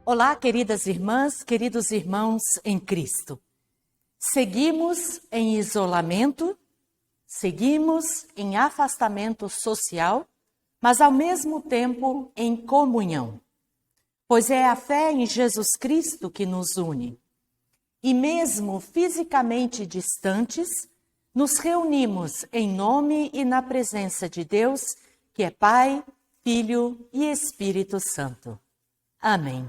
Olá, queridas irmãs, queridos irmãos em Cristo. Seguimos em isolamento, seguimos em afastamento social, mas ao mesmo tempo em comunhão. Pois é a fé em Jesus Cristo que nos une. E mesmo fisicamente distantes, nos reunimos em nome e na presença de Deus, que é Pai, Filho e Espírito Santo. Amém.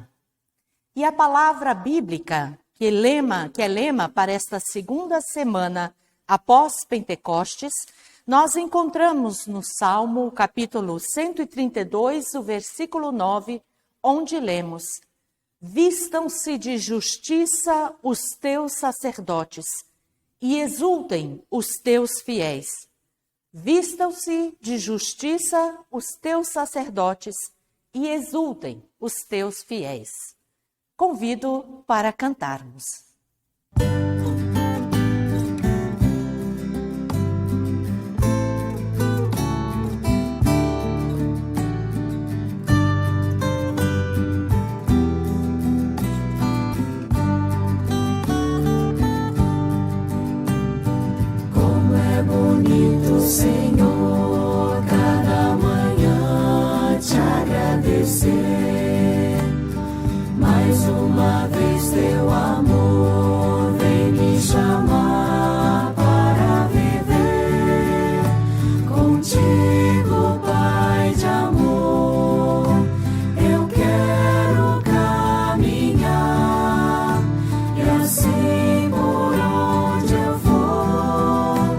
E a palavra bíblica, que é lema para esta segunda semana após Pentecostes, nós encontramos no Salmo, capítulo 132, o versículo 9, onde lemos: Vistam-se de justiça os teus sacerdotes e exultem os teus fiéis. Vistam-se de justiça os teus sacerdotes e exultem os teus fiéis. Convido para cantarmos. Como é bonito, Senhor, cada manhã te agradecer. Mais uma vez teu amor vem me chamar para viver contigo, Pai de amor. Eu quero caminhar e assim por onde eu for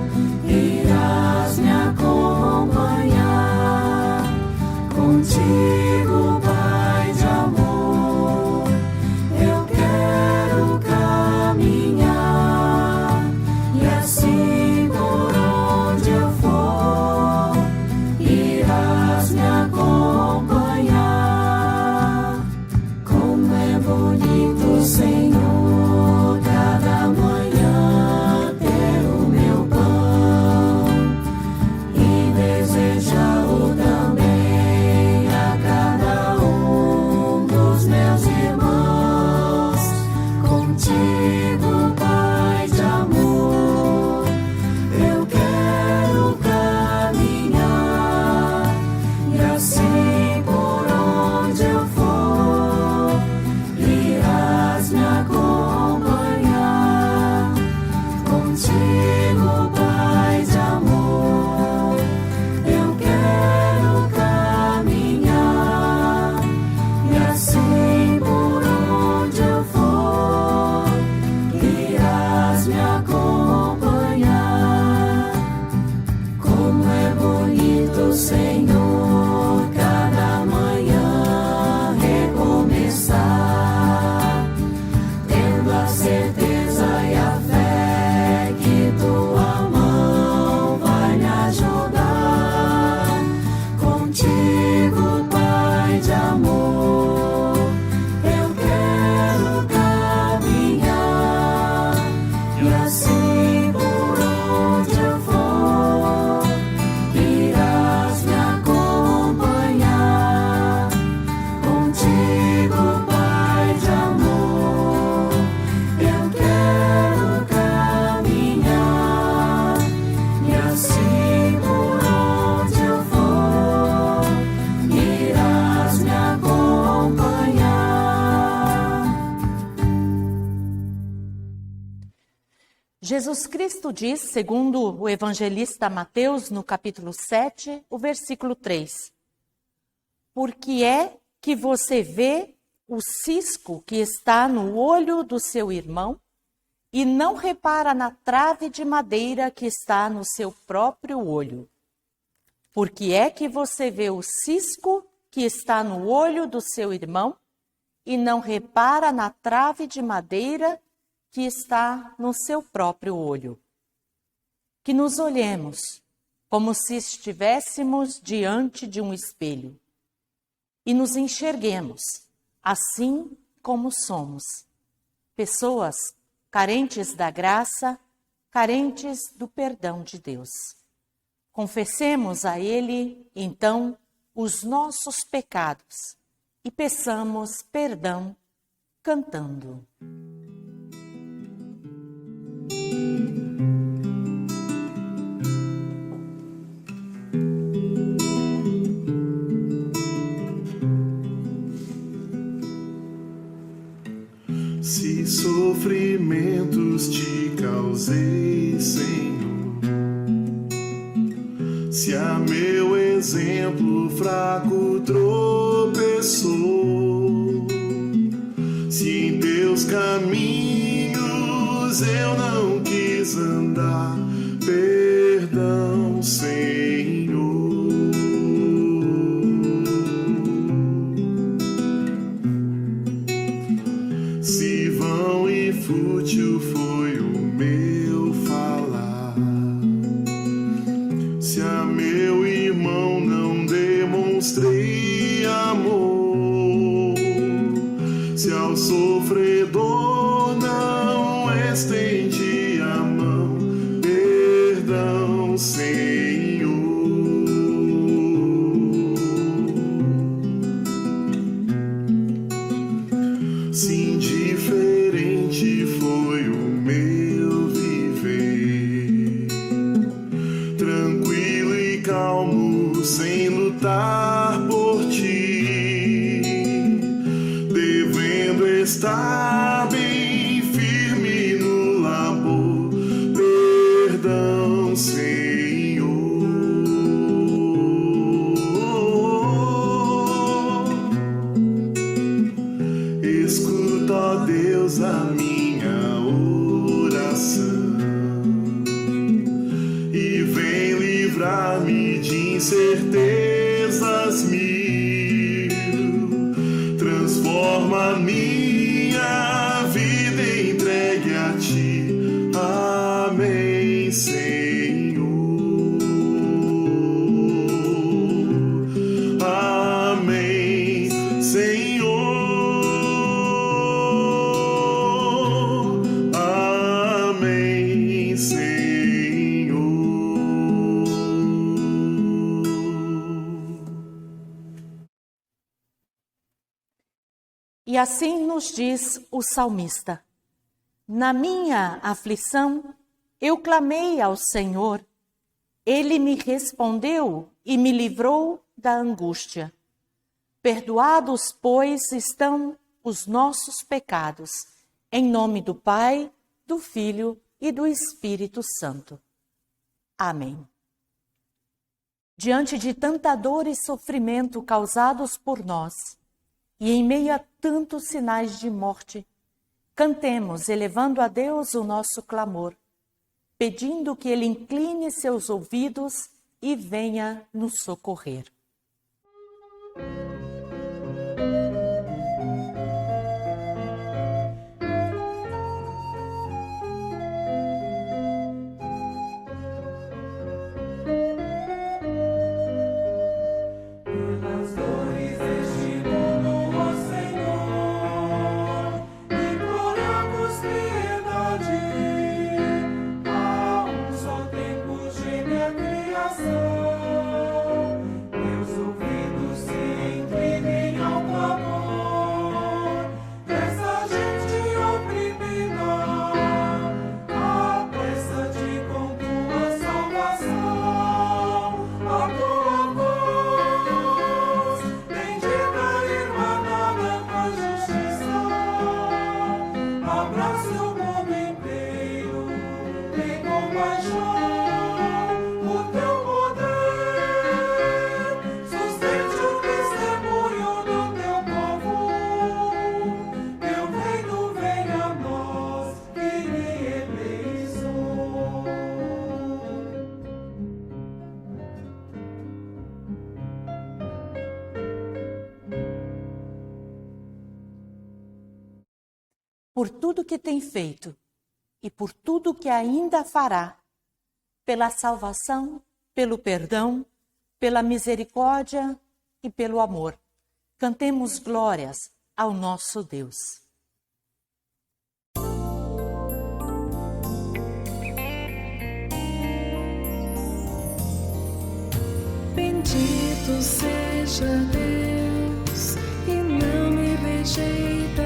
irás me acompanhar contigo, Pai de amor. Senhor, cada manhã ter o meu pão e desejá-lo também a cada um dos meus irmãos. Contigo, Pai de amor, eu quero caminhar e assim por onde eu for irás me acompanhar contigo, Pai de amor. Eu quero caminhar e assim por onde eu for irás me acompanhar. Como é bonito, Senhor, cada manhã recomeçar, tendo a certeza e a fé que tua mão vai me ajudar. Contigo, Pai de amor, eu quero caminhar e assim por onde eu for irás me acompanhar. Contigo, Pai de amor, eu quero caminhar e assim por onde eu for irás me acompanhar. Jesus Cristo diz, segundo o evangelista Mateus, no capítulo 7, o versículo 3: Por que é que você vê o cisco que está no olho do seu irmão e não repara na trave de madeira que está no seu próprio olho? Por que é que você vê o cisco que está no olho do seu irmão e não repara na trave de madeira que está no seu próprio olho? Que nos olhemos como se estivéssemos diante de um espelho e nos enxerguemos assim como somos, pessoas carentes da graça, carentes do perdão de Deus. Confessemos a Ele, então, os nossos pecados e peçamos perdão cantando. Se sofrimentos te causei, Senhor, se a meu exemplo fraco tropeçou, se em teus caminhos eu não quis andar, perdão, Senhor. Se vão e fútil foi o meu falar, se a meu irmão não demonstrei amor, se ao sofredor não estendi a mão, perdão, Senhor. Se indiferente foi o meu viver, tranquilo e calmo, sem lutar por ti, devendo estar bem firme no labor, perdão, Senhor. Escuta, ó Deus, a minha oração e vem livrar-me de incertezas mil. Transforma minha vida entregue a ti. Amém, Senhor. Amém, Senhor. Amém, Senhor. E assim nos diz o salmista: na minha aflição, eu clamei ao Senhor. Ele me respondeu e me livrou da angústia. Perdoados, pois, estão os nossos pecados. Em nome do Pai, do Filho e do Espírito Santo. Amém. Diante de tanta dor e sofrimento causados por nós, e em meio a tantos sinais de morte, cantemos, elevando a Deus o nosso clamor, pedindo que Ele incline seus ouvidos e venha nos socorrer. Pelas dores deste mundo, ó Senhor, imploramos piedade. Há um só tempo geme a criação, teus ouvidos se inclinem ao clamor dessa gente oprimida. Apressa-te com tua salvação, a tua voz bendita irmanada com a justiça. Abraça o mundo inteiro em compaixão. O teu poder sustente o testemunho do teu povo. Teu reino venha a nós, que lhe eleiçou. Por tudo que tem feito e por tudo que ainda fará, pela salvação, pelo perdão, pela misericórdia e pelo amor, cantemos glórias ao nosso Deus. Bendito seja Deus, e não me rejeita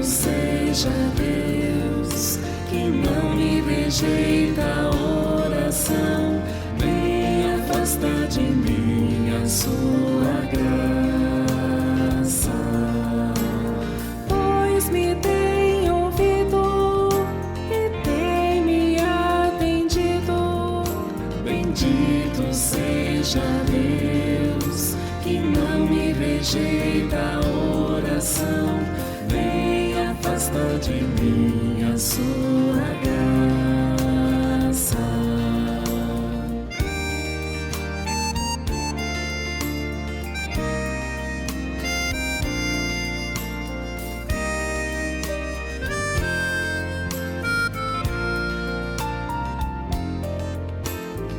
Bendito seja Deus, que não me rejeita a oração, nem afasta de mim a sua graça. Pois me tem ouvido e tem me atendido. Bendito seja Deus, que não me rejeita a oração, nem afasta de mim a sua graça.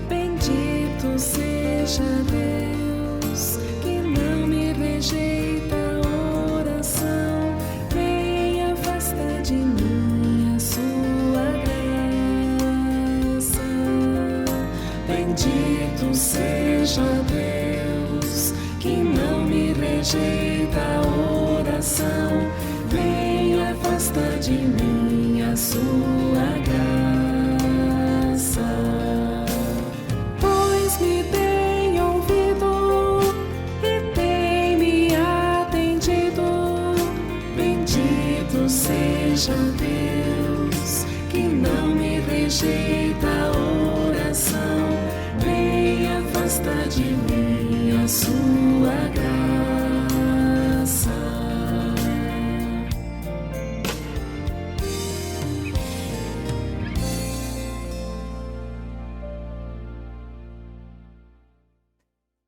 Bendito seja Deus, que não me rejeita a oração, nem afasta de mim a sua graça. Bendito seja Deus, que não me rejeita a oração, nem afasta de mim a sua graça. Pois me tem ouvido e tem me atendido. Bendito seja Deus, que não me rejeita a oração, nem afasta de mim a sua graça.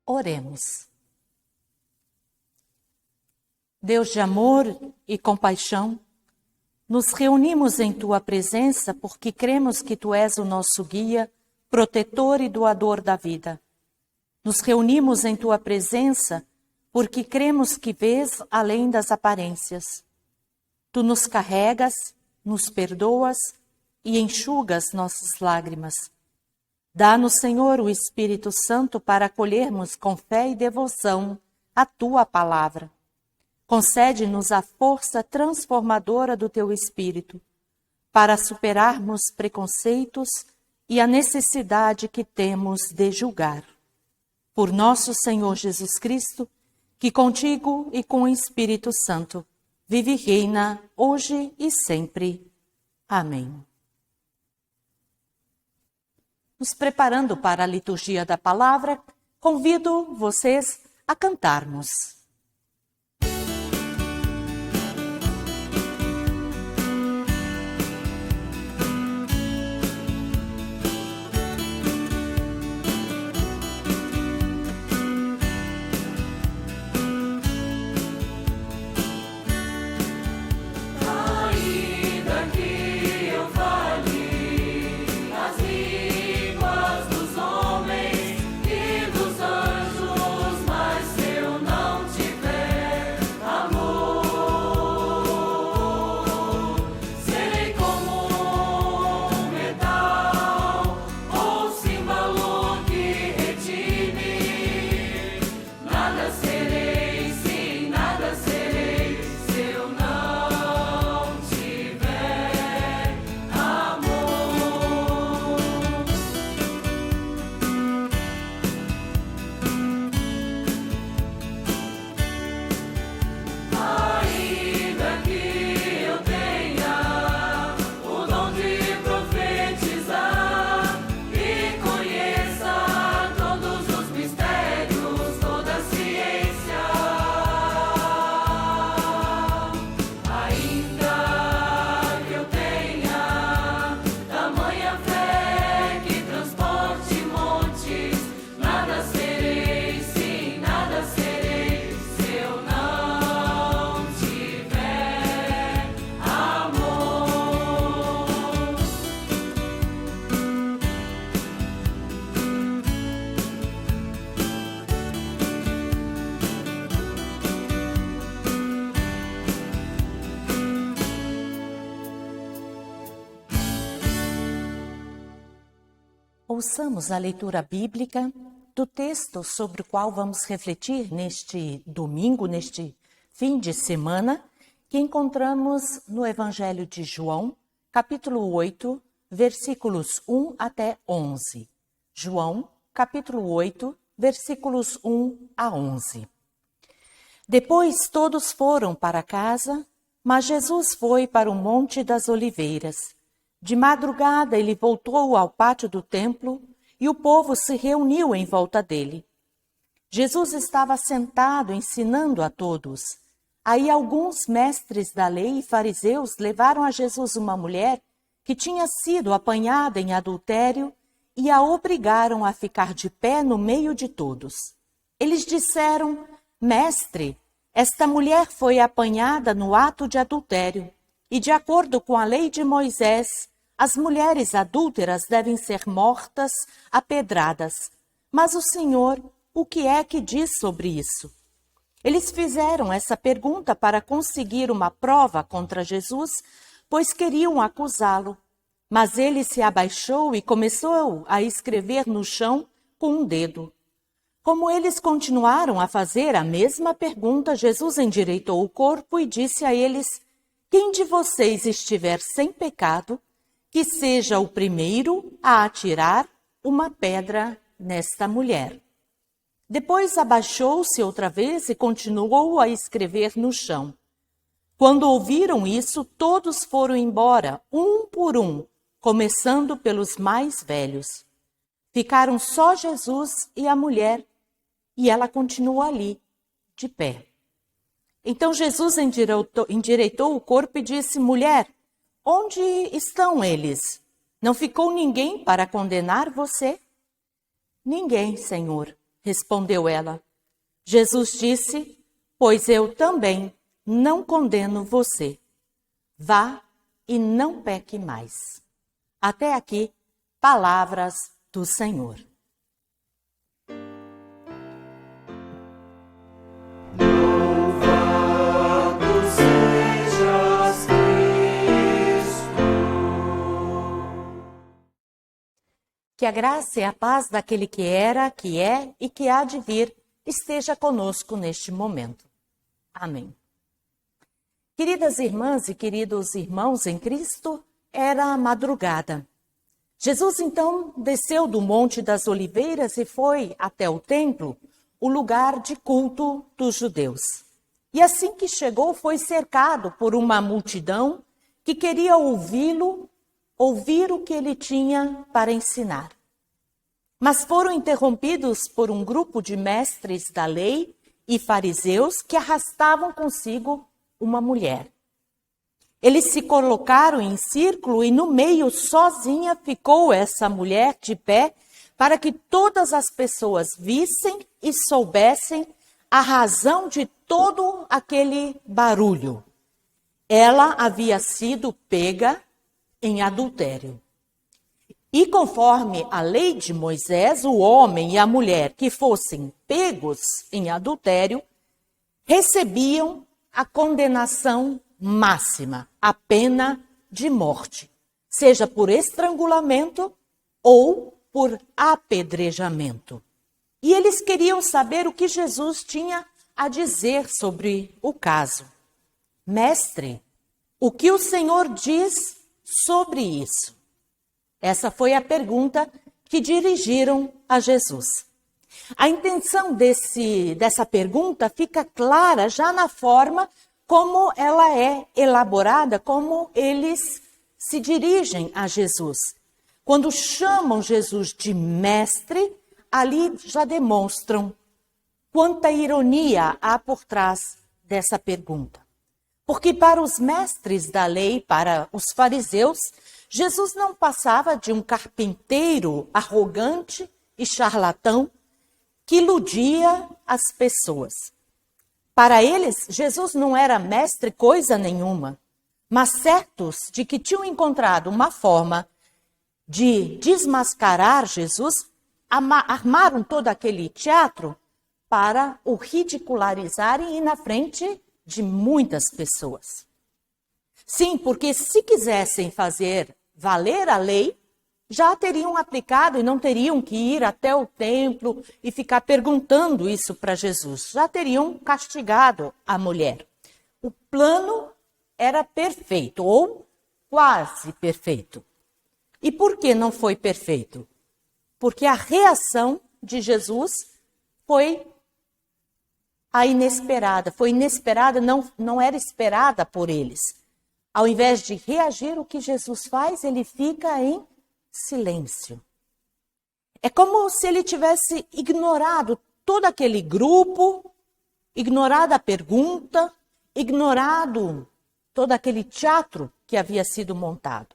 Oremos. Deus de amor e compaixão, nos reunimos em Tua presença porque cremos que Tu és o nosso guia, protetor e doador da vida. Nos reunimos em Tua presença porque cremos que vês além das aparências. Tu nos carregas, nos perdoas e enxugas nossas lágrimas. Dá-nos, Senhor, o Espírito Santo para acolhermos com fé e devoção a Tua palavra. Concede-nos a força transformadora do Teu Espírito, para superarmos preconceitos e a necessidade que temos de julgar. Por nosso Senhor Jesus Cristo, que contigo e com o Espírito Santo vive e reina hoje e sempre. Amém. Nos preparando para a liturgia da palavra, convido vocês a cantarmos. Ouçamos a leitura bíblica do texto sobre o qual vamos refletir neste domingo, neste fim de semana, que encontramos no Evangelho de João, capítulo 8, versículos 1 até 11. João, capítulo 8, versículos 1 a 11. Depois todos foram para casa, mas Jesus foi para o Monte das Oliveiras. De madrugada ele voltou ao pátio do templo e o povo se reuniu em volta dele. Jesus estava sentado ensinando a todos. Aí alguns mestres da lei e fariseus levaram a Jesus uma mulher que tinha sido apanhada em adultério e a obrigaram a ficar de pé no meio de todos. Eles disseram: Mestre, esta mulher foi apanhada no ato de adultério e, de acordo com a lei de Moisés, as mulheres adúlteras devem ser mortas a pedradas. Mas o Senhor, o que é que diz sobre isso? Eles fizeram essa pergunta para conseguir uma prova contra Jesus, pois queriam acusá-lo. Mas ele se abaixou e começou a escrever no chão com um dedo. Como eles continuaram a fazer a mesma pergunta, Jesus endireitou o corpo e disse a eles: Quem de vocês estiver sem pecado, que seja o primeiro a atirar uma pedra nesta mulher. Depois abaixou-se outra vez e continuou a escrever no chão. Quando ouviram isso, todos foram embora, um por um, começando pelos mais velhos. Ficaram só Jesus e a mulher, e ela continuou ali, de pé. Então Jesus endireitou o corpo e disse: Mulher, onde estão eles? Não ficou ninguém para condenar você? Ninguém, Senhor, respondeu ela. Jesus disse: Pois eu também não condeno você. Vá e não peque mais. Até aqui, palavras do Senhor. Que a graça e a paz daquele que era, que é e que há de vir esteja conosco neste momento. Amém. Queridas irmãs e queridos irmãos em Cristo, era madrugada. Jesus então desceu do Monte das Oliveiras e foi até o templo, o lugar de culto dos judeus. E assim que chegou, foi cercado por uma multidão que queria ouvi-lo, ouvir o que ele tinha para ensinar. Mas foram interrompidos por um grupo de mestres da lei e fariseus que arrastavam consigo uma mulher. Eles se colocaram em círculo e no meio, sozinha, ficou essa mulher de pé para que todas as pessoas vissem e soubessem a razão de todo aquele barulho. Ela havia sido pega em adultério. E conforme a lei de Moisés, o homem e a mulher que fossem pegos em adultério recebiam a condenação máxima, a pena de morte, seja por estrangulamento ou por apedrejamento. E eles queriam saber o que Jesus tinha a dizer sobre o caso. Mestre, o que o Senhor diz sobre isso? Essa foi a pergunta que dirigiram a Jesus. A intenção dessa pergunta fica clara já na forma como ela é elaborada, como eles se dirigem a Jesus. Quando chamam Jesus de mestre, ali já demonstram quanta ironia há por trás dessa pergunta. Porque para os mestres da lei, para os fariseus, Jesus não passava de um carpinteiro arrogante e charlatão que iludia as pessoas. Para eles, Jesus não era mestre coisa nenhuma, mas certos de que tinham encontrado uma forma de desmascarar Jesus, armaram todo aquele teatro para o ridicularizarem e na frente de muitas pessoas. Sim, porque se quisessem fazer valer a lei, já a teriam aplicado e não teriam que ir até o templo e ficar perguntando isso para Jesus. Já teriam castigado a mulher. O plano era perfeito, ou quase perfeito. E por que não foi perfeito? Porque a reação de Jesus foi a inesperada. Foi inesperada, não era esperada por eles. Ao invés de reagir, o que Jesus faz? Ele fica em silêncio. É como se ele tivesse ignorado todo aquele grupo, ignorado a pergunta, ignorado todo aquele teatro que havia sido montado.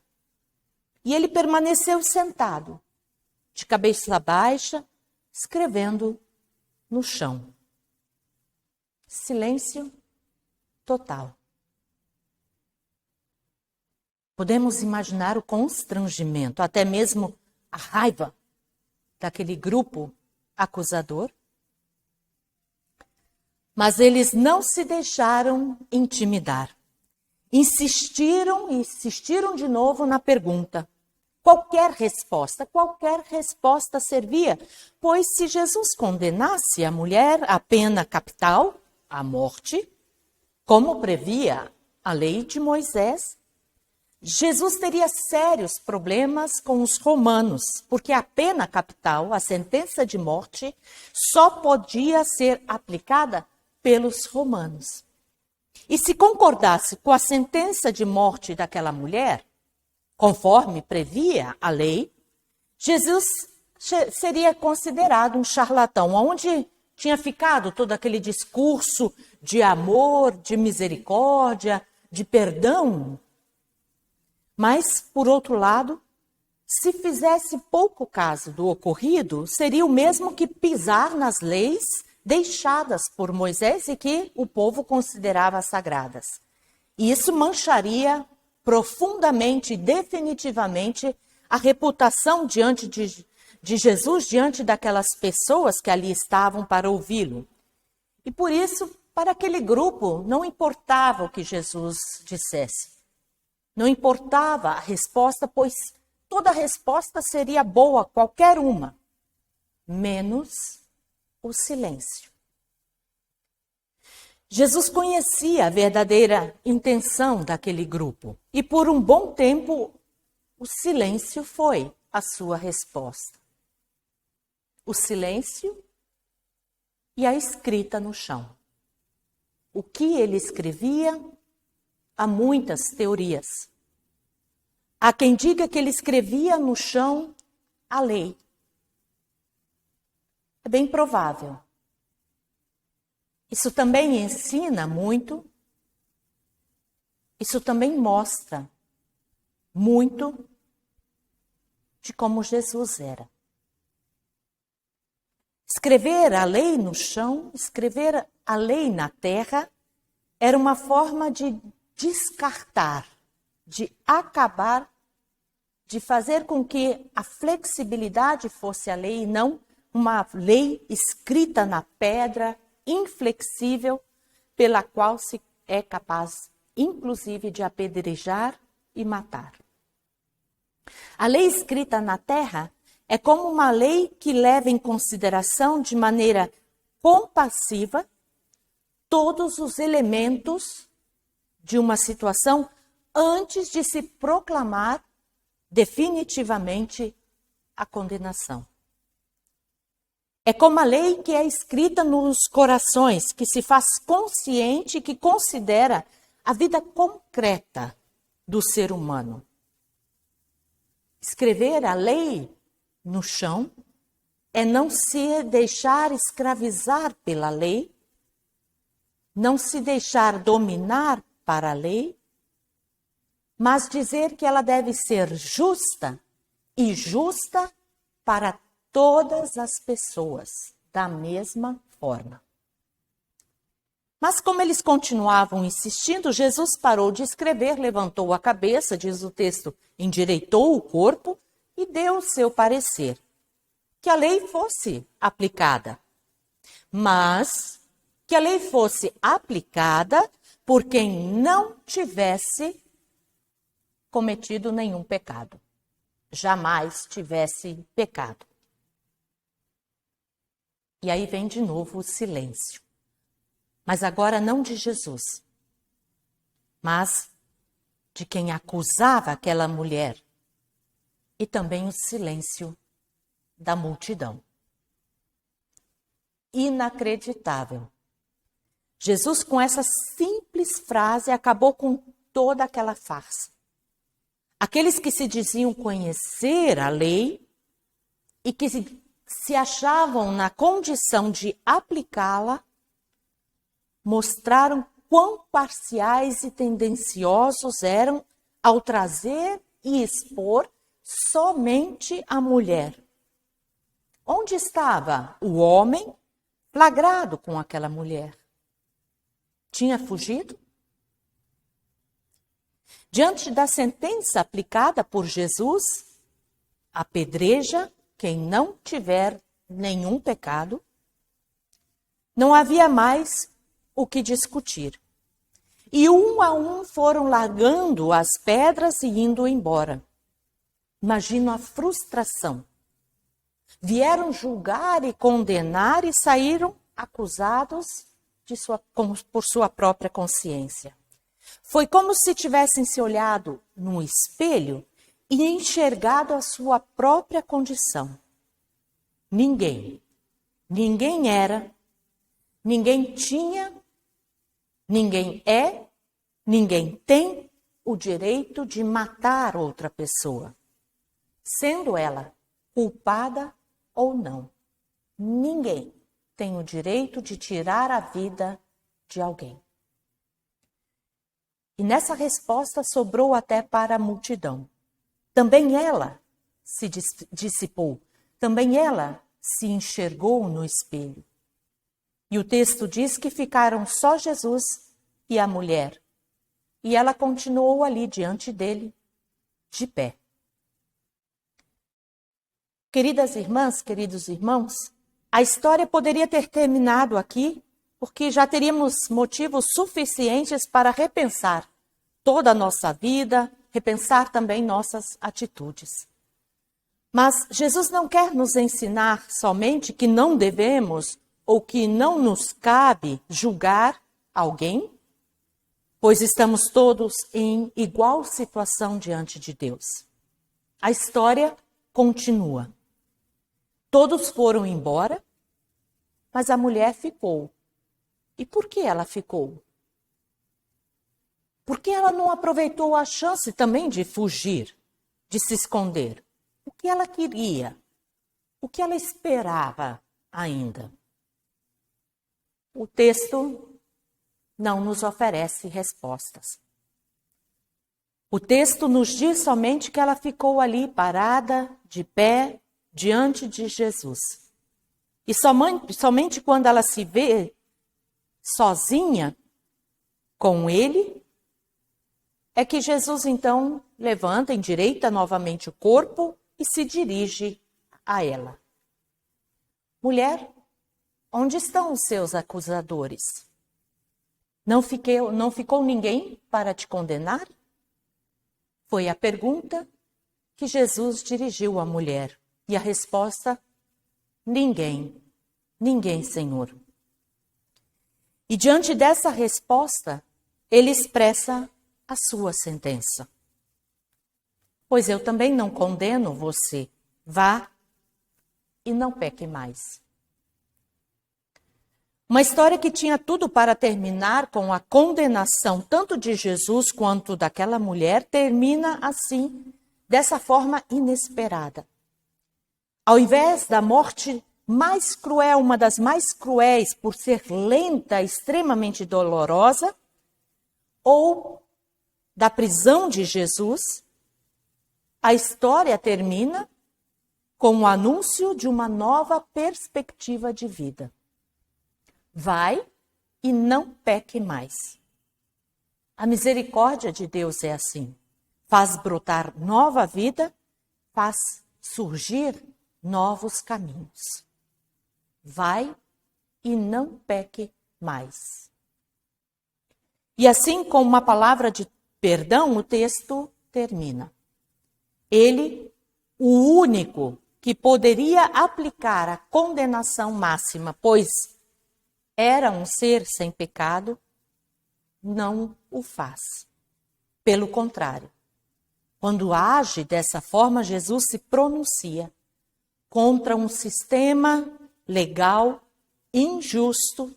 E ele permaneceu sentado, de cabeça baixa, escrevendo no chão. Silêncio total. Podemos imaginar o constrangimento, até mesmo a raiva daquele grupo acusador. Mas eles não se deixaram intimidar. Insistiram de novo na pergunta. Qualquer resposta servia, pois se Jesus condenasse a mulher à pena capital, à morte, como previa a lei de Moisés, Jesus teria sérios problemas com os romanos, porque a pena capital, a sentença de morte, só podia ser aplicada pelos romanos. E se concordasse com a sentença de morte daquela mulher, conforme previa a lei, Jesus seria considerado um charlatão, onde tinha ficado todo aquele discurso de amor, de misericórdia, de perdão. Mas, por outro lado, se fizesse pouco caso do ocorrido, seria o mesmo que pisar nas leis deixadas por Moisés e que o povo considerava sagradas. E isso mancharia profundamente e definitivamente a reputação diante de Jesus, diante daquelas pessoas que ali estavam para ouvi-lo. E por isso, para aquele grupo, não importava o que Jesus dissesse. Não importava a resposta, pois toda resposta seria boa, qualquer uma, menos o silêncio. Jesus conhecia a verdadeira intenção daquele grupo e por um bom tempo o silêncio foi a sua resposta. O silêncio e a escrita no chão. O que ele escrevia? Há muitas teorias. Há quem diga que ele escrevia no chão a lei. É bem provável. Isso também ensina muito. Isso também mostra muito de como Jesus era. Escrever a lei no chão, escrever a lei na terra, era uma forma de descartar, de acabar, de fazer com que a flexibilidade fosse a lei e não uma lei escrita na pedra, inflexível, pela qual se é capaz, inclusive, de apedrejar e matar. A lei escrita na terra é como uma lei que leva em consideração de maneira compassiva todos os elementos de uma situação antes de se proclamar definitivamente a condenação. É como a lei que é escrita nos corações, que se faz consciente e que considera a vida concreta do ser humano. Escrever a lei no chão é não se deixar escravizar pela lei, não se deixar dominar para a lei, mas dizer que ela deve ser justa e justa para todas as pessoas, da mesma forma. Mas como eles continuavam insistindo, Jesus parou de escrever, levantou a cabeça, diz o texto, endireitou o corpo e deu o seu parecer, que a lei fosse aplicada. Mas que a lei fosse aplicada por quem não tivesse cometido nenhum pecado. Jamais tivesse pecado. E aí vem de novo o silêncio. Mas agora não de Jesus, mas de quem acusava aquela mulher e também o silêncio da multidão. Inacreditável. Jesus, com essa simples frase, acabou com toda aquela farsa. Aqueles que se diziam conhecer a lei e que se achavam na condição de aplicá-la, mostraram quão parciais e tendenciosos eram ao trazer e expor somente a mulher. Onde estava o homem flagrado com aquela mulher? Tinha fugido? Diante da sentença aplicada por Jesus, apedreja quem não tiver nenhum pecado, não havia mais o que discutir. E um a um foram largando as pedras e indo embora. Imagino a frustração. Vieram julgar e condenar e saíram acusados por sua própria consciência. Foi como se tivessem se olhado no espelho e enxergado a sua própria condição. Ninguém era, ninguém tinha, ninguém é, ninguém tem o direito de matar outra pessoa, sendo ela culpada ou não. Ninguém tem o direito de tirar a vida de alguém. E nessa resposta sobrou até para a multidão. Também ela se dissipou, também ela se enxergou no espelho. E o texto diz que ficaram só Jesus e a mulher. E ela continuou ali diante dele, de pé. Queridas irmãs, queridos irmãos, a história poderia ter terminado aqui, porque já teríamos motivos suficientes para repensar toda a nossa vida, repensar também nossas atitudes. Mas Jesus não quer nos ensinar somente que não devemos ou que não nos cabe julgar alguém, pois estamos todos em igual situação diante de Deus. A história continua. Todos foram embora, mas a mulher ficou. E por que ela ficou? Por que ela não aproveitou a chance também de fugir, de se esconder? O que ela queria? O que ela esperava ainda? O texto não nos oferece respostas. O texto nos diz somente que ela ficou ali parada, de pé, diante de Jesus. E somente quando ela se vê sozinha com ele, é que Jesus então levanta, endireita novamente o corpo e se dirige a ela. Mulher, onde estão os seus acusadores? Não ficou ninguém para te condenar? Foi a pergunta que Jesus dirigiu à mulher. E a resposta, ninguém, Senhor. E diante dessa resposta, ele expressa a sua sentença. Pois eu também não condeno você. Vá e não peque mais. Uma história que tinha tudo para terminar com a condenação tanto de Jesus quanto daquela mulher, termina assim, dessa forma inesperada. Ao invés da morte mais cruel, uma das mais cruéis por ser lenta, extremamente dolorosa, ou da prisão de Jesus, a história termina com o anúncio de uma nova perspectiva de vida. Vai e não peque mais. A misericórdia de Deus é assim. Faz brotar nova vida, faz surgir novos caminhos. Vai e não peque mais. E assim, com uma palavra de perdão, o texto termina. Ele, o único que poderia aplicar a condenação máxima, pois era um ser sem pecado, não o faz. Pelo contrário, quando age dessa forma, Jesus se pronuncia contra um sistema legal injusto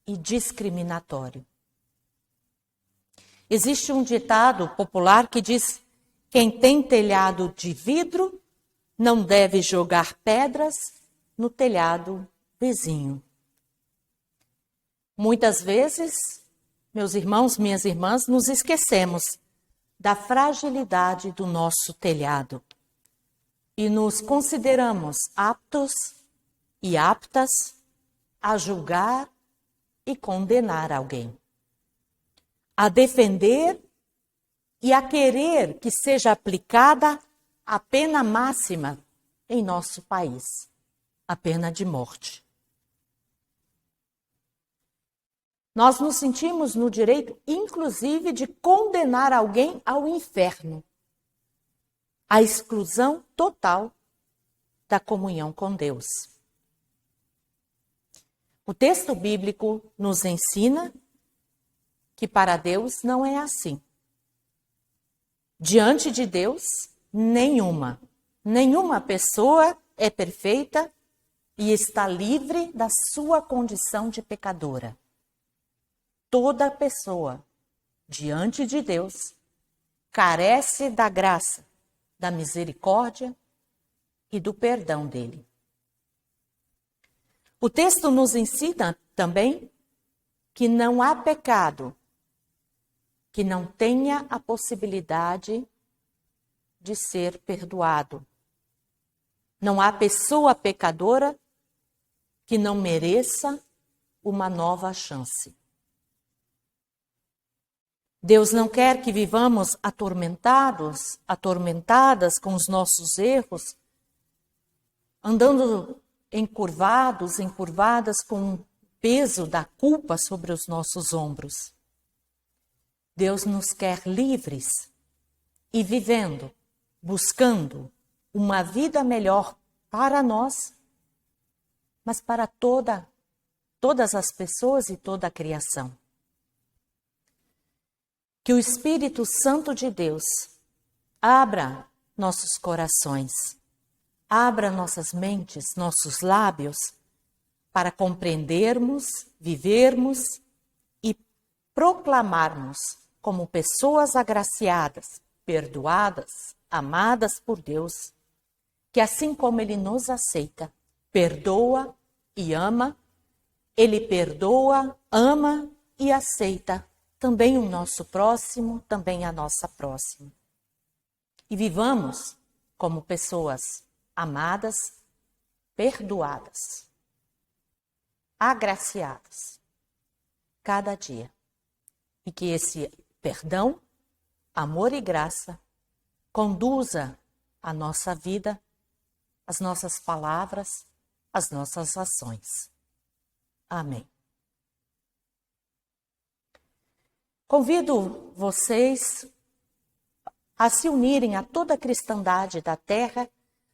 e discriminatório. Existe um ditado popular que diz: quem tem telhado de vidro não deve jogar pedras no telhado vizinho. Muitas vezes, meus irmãos, minhas irmãs, nos esquecemos da fragilidade do nosso telhado e nos consideramos aptos e aptas a julgar e condenar alguém, a defender e a querer que seja aplicada a pena máxima em nosso país, a pena de morte. Nós nos sentimos no direito, inclusive, de condenar alguém ao inferno, à exclusão total da comunhão com Deus. O texto bíblico nos ensina que para Deus não é assim. Diante de Deus, nenhuma pessoa é perfeita e está livre da sua condição de pecadora. Toda pessoa, diante de Deus, carece da graça, da misericórdia e do perdão dele. O texto nos ensina também que não há pecado que não tenha a possibilidade de ser perdoado. Não há pessoa pecadora que não mereça uma nova chance. Deus não quer que vivamos atormentadas com os nossos erros, andando encurvadas com o peso da culpa sobre os nossos ombros. Deus nos quer livres e vivendo, buscando uma vida melhor para nós, mas para todas as pessoas e toda a criação. Que o Espírito Santo de Deus abra nossos corações, abra nossas mentes, nossos lábios, para compreendermos, vivermos e proclamarmos como pessoas agraciadas, perdoadas, amadas por Deus, que assim como Ele nos aceita, perdoa e ama, Ele perdoa, ama e aceita também o nosso próximo, também a nossa próxima. E vivamos como pessoas amadas, perdoadas, agraciadas, cada dia. E que esse perdão, amor e graça conduza a nossa vida, as nossas palavras, as nossas ações. Amém. Convido vocês a se unirem a toda a cristandade da terra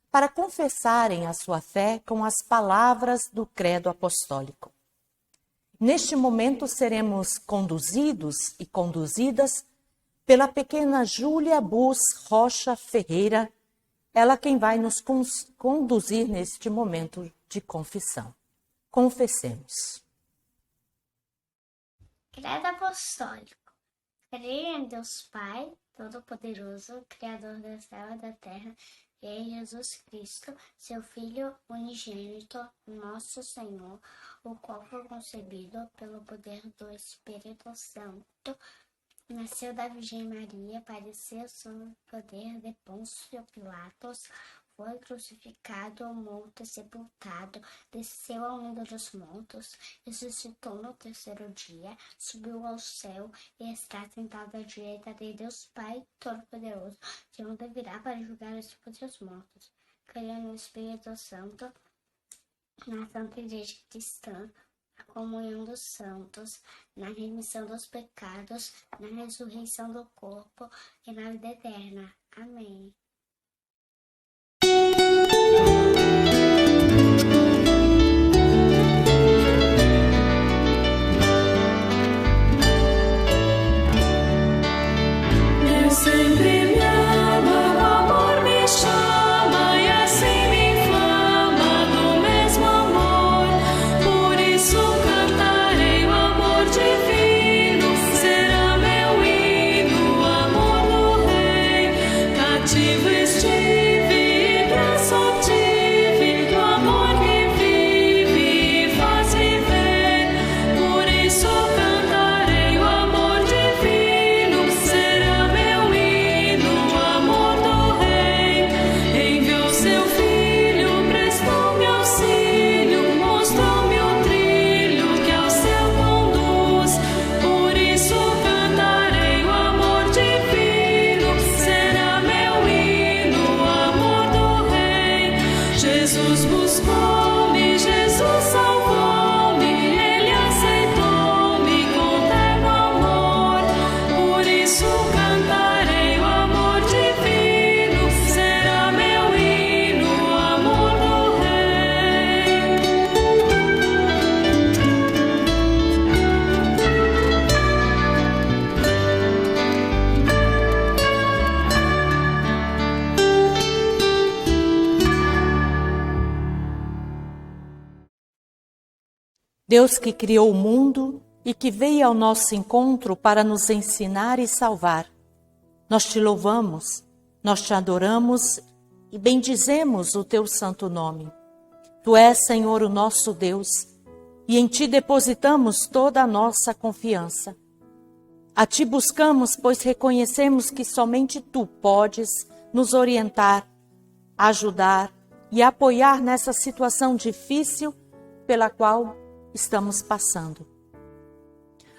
para confessarem a sua fé com as palavras do credo apostólico. Neste momento seremos conduzidos e conduzidas pela pequena Júlia Bus Rocha Ferreira, ela quem vai nos conduzir neste momento de confissão. Confessemos. Credo apostólico. Creio em Deus Pai, Todo-Poderoso, Criador do céu e da terra, e em Jesus Cristo, seu Filho unigênito, nosso Senhor, o qual foi concebido pelo poder do Espírito Santo, nasceu da Virgem Maria, padeceu sob o poder de Pôncio Pilatos, foi crucificado, morto e sepultado, desceu ao mundo dos mortos, ressuscitou no terceiro dia, subiu ao céu e está sentado à direita de Deus Pai Todo-Poderoso, de onde virá para julgar os vivos e os mortos. Creio no Espírito Santo, na Santa Igreja Cristã, na comunhão dos santos, na remissão dos pecados, na ressurreição do corpo e na vida eterna. Amém. Deus que criou o mundo e que veio ao nosso encontro para nos ensinar e salvar. Nós te louvamos, nós te adoramos e bendizemos o teu santo nome. Tu és, Senhor, o nosso Deus, e em ti depositamos toda a nossa confiança. A ti buscamos, pois reconhecemos que somente tu podes nos orientar, ajudar e apoiar nessa situação difícil pela qual estamos passando.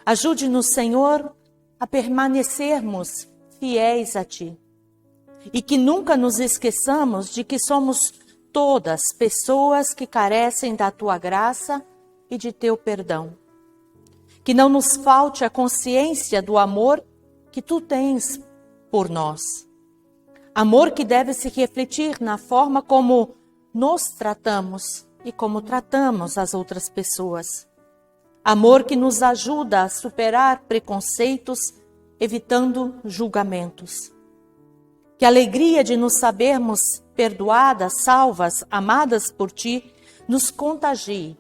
Ajude-nos, Senhor, a permanecermos fiéis a ti e que nunca nos esqueçamos de que somos todas pessoas que carecem da tua graça e de teu perdão. Que não nos falte a consciência do amor que tu tens por nós. Amor que deve se refletir na forma como nos tratamos e como tratamos as outras pessoas. Amor que nos ajuda a superar preconceitos, evitando julgamentos. Que a alegria de nos sabermos perdoadas, salvas, amadas por ti, nos contagie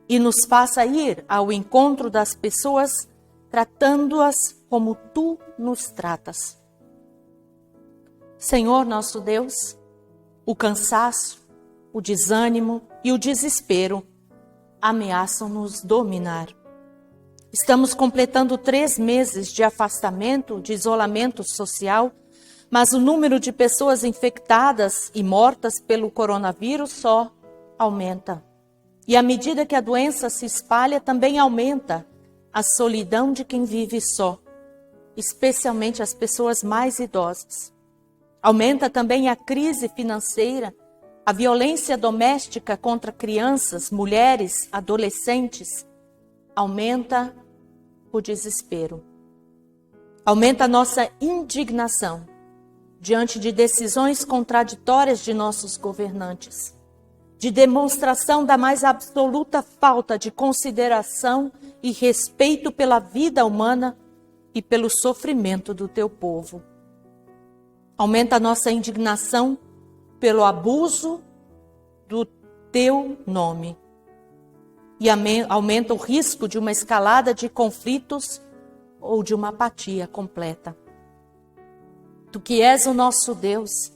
e nos faça ir ao encontro das pessoas, tratando-as como tu nos tratas. Senhor nosso Deus, o cansaço, o desânimo e o desespero ameaçam nos dominar. Estamos completando 3 meses de afastamento, de isolamento social, mas o número de pessoas infectadas e mortas pelo coronavírus só aumenta. E à medida que a doença se espalha, também aumenta a solidão de quem vive só, especialmente as pessoas mais idosas. Aumenta também a crise financeira, a violência doméstica contra crianças, mulheres, adolescentes. Aumenta o desespero. Aumenta a nossa indignação diante de decisões contraditórias de nossos governantes, de demonstração da mais absoluta falta de consideração e respeito pela vida humana e pelo sofrimento do teu povo. Aumenta a nossa indignação pelo abuso do teu nome e aumenta o risco de uma escalada de conflitos ou de uma apatia completa. Tu que és o nosso Deus,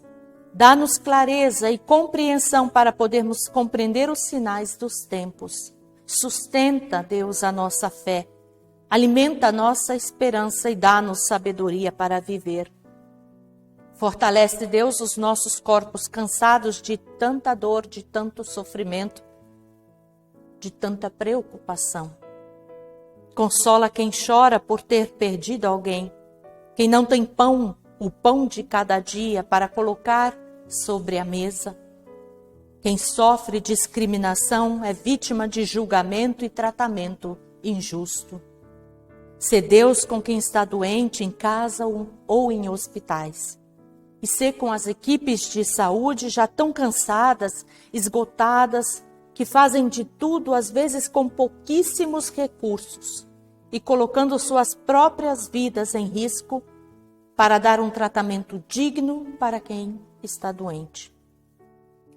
dá-nos clareza e compreensão para podermos compreender os sinais dos tempos. Sustenta, Deus, a nossa fé, alimenta a nossa esperança e dá-nos sabedoria para viver. Fortalece, Deus, os nossos corpos cansados de tanta dor, de tanto sofrimento, de tanta preocupação. Consola quem chora por ter perdido alguém, quem não tem pão, o pão de cada dia para colocar sobre a mesa. Quem sofre discriminação é vítima de julgamento e tratamento injusto. Sê Deus com quem está doente em casa ou em hospitais. E ser com as equipes de saúde já tão cansadas, esgotadas, que fazem de tudo, às vezes com pouquíssimos recursos, e colocando suas próprias vidas em risco para dar um tratamento digno para quem está doente.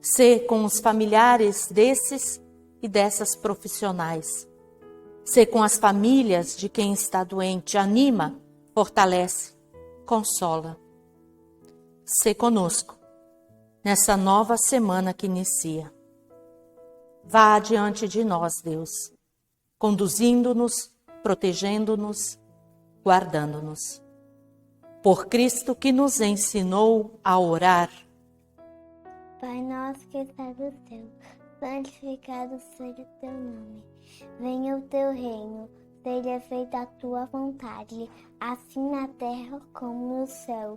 Ser com os familiares desses e dessas profissionais. Ser com as famílias de quem está doente. Anima, fortalece, consola. Ser conosco nessa nova semana que inicia. Vá adiante de nós, Deus, conduzindo-nos, protegendo-nos, guardando-nos. Por Cristo que nos ensinou a orar. Pai nosso que estás no céu, santificado seja o teu nome. Venha o teu reino, seja feita a tua vontade, assim na terra como no céu.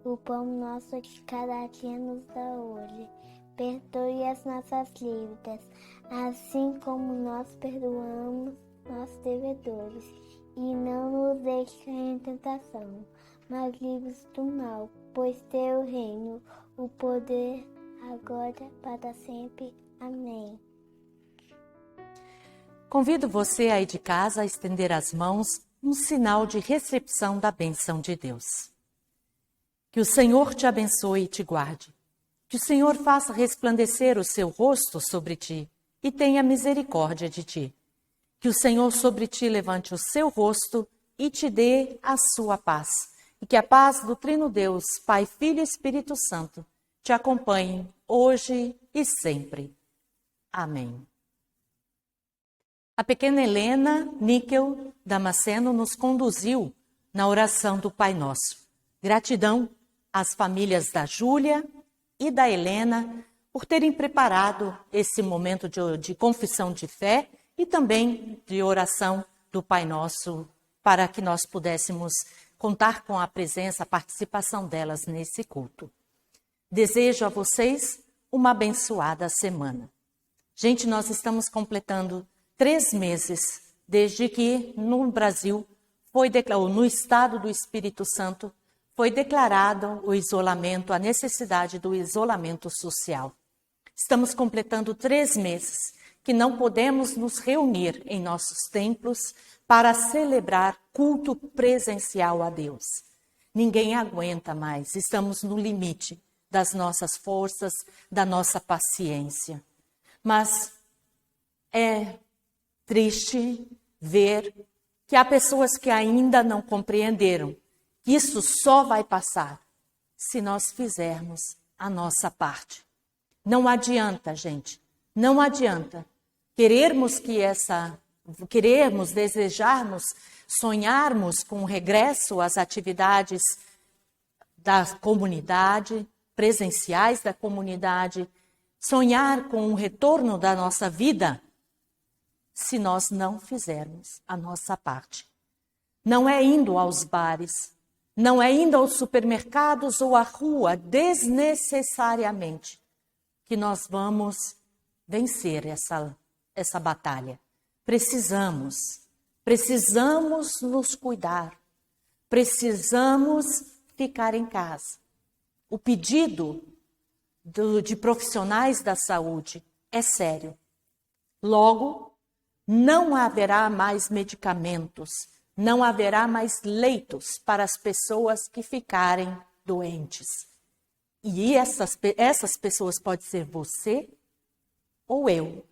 O pão nosso de cada dia nos dá hoje. Perdoe as nossas dívidas, assim como nós perdoamos nossos devedores. E não nos deixe cair em tentação, mas livre-nos do mal, pois teu reino, o poder, agora para sempre. Amém. Convido você aí de casa a estender as mãos, um sinal de recepção da bênção de Deus. Que o Senhor te abençoe e te guarde. Que o Senhor faça resplandecer o seu rosto sobre ti e tenha misericórdia de ti. Que o Senhor sobre ti levante o seu rosto e te dê a sua paz. E que a paz do Trino Deus, Pai, Filho e Espírito Santo, te acompanhe hoje e sempre. Amém. A pequena Helena Níquel Damasceno nos conduziu na oração do Pai Nosso. Gratidão às famílias da Júlia e da Helena por terem preparado esse momento de confissão de fé e também de oração do Pai Nosso, para que nós pudéssemos contar com a presença, a participação delas nesse culto. Desejo a vocês uma abençoada semana. Gente, nós estamos completando 3 meses desde que no Brasil, no estado do Espírito Santo, foi declarado o isolamento, a necessidade do isolamento social. Estamos completando 3 meses que não podemos nos reunir em nossos templos para celebrar culto presencial a Deus. Ninguém aguenta mais, estamos no limite das nossas forças, da nossa paciência. Mas é triste ver que há pessoas que ainda não compreenderam que isso só vai passar se nós fizermos a nossa parte. Não adianta, gente, não adianta querermos, desejarmos, sonharmos com o regresso às atividades da comunidade, presenciais da comunidade, sonhar com o retorno da nossa vida, se nós não fizermos a nossa parte. Não é indo aos bares, não é indo aos supermercados ou à rua desnecessariamente que nós vamos vencer essa batalha. Precisamos nos cuidar, precisamos ficar em casa. O pedido de profissionais da saúde é sério. Logo, não haverá mais medicamentos, não haverá mais leitos para as pessoas que ficarem doentes. E essas pessoas podem ser você ou eu,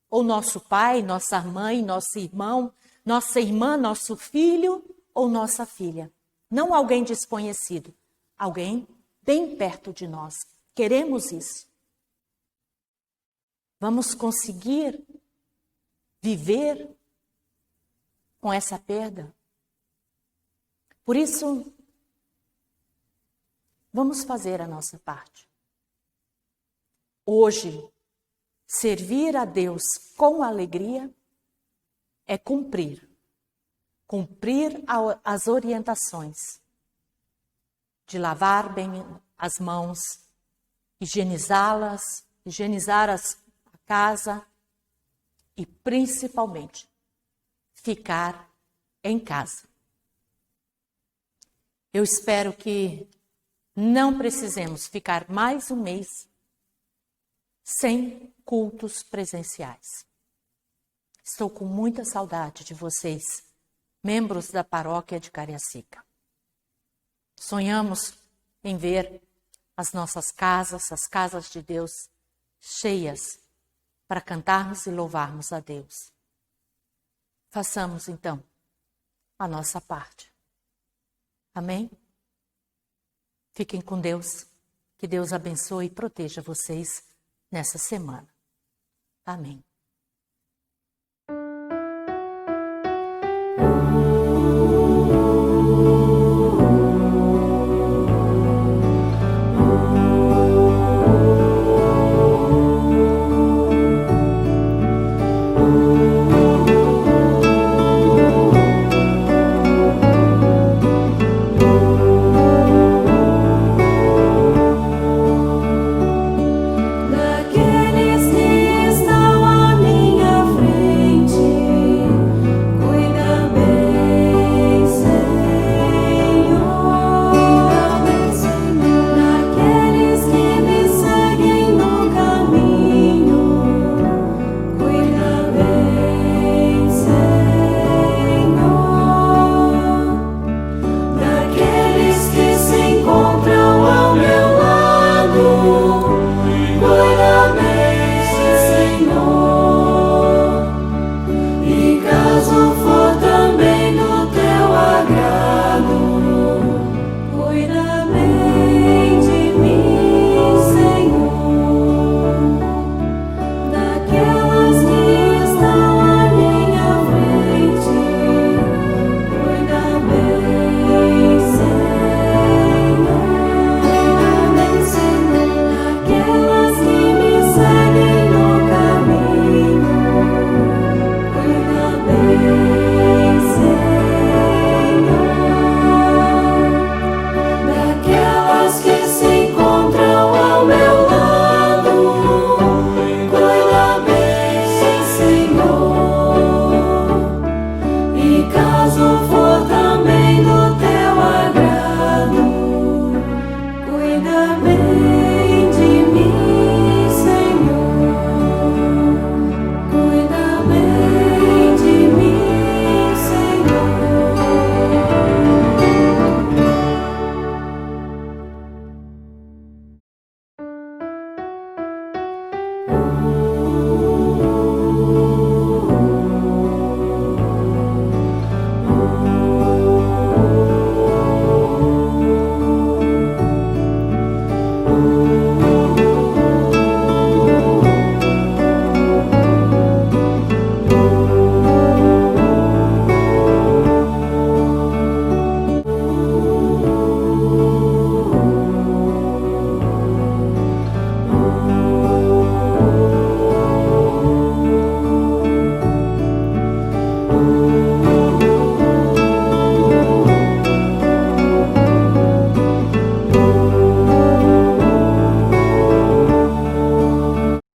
ou nosso pai, nossa mãe, nosso irmão, nossa irmã, nosso filho ou nossa filha. Não alguém desconhecido, alguém bem perto de nós. Queremos isso. Vamos conseguir viver com essa perda? Por isso, vamos fazer a nossa parte. Hoje, servir a Deus com alegria é cumprir as orientações de lavar bem as mãos, higienizar a casa e, principalmente, ficar em casa. Eu espero que não precisemos ficar mais um mês sem cultos presenciais. Estou com muita saudade de vocês, membros da paróquia de Cariacica. Sonhamos em ver as nossas casas, as casas de Deus, cheias para cantarmos e louvarmos a Deus. Façamos, então, a nossa parte. Amém? Fiquem com Deus. Que Deus abençoe e proteja vocês nessa semana. Amém. Daqueles que estão Amém.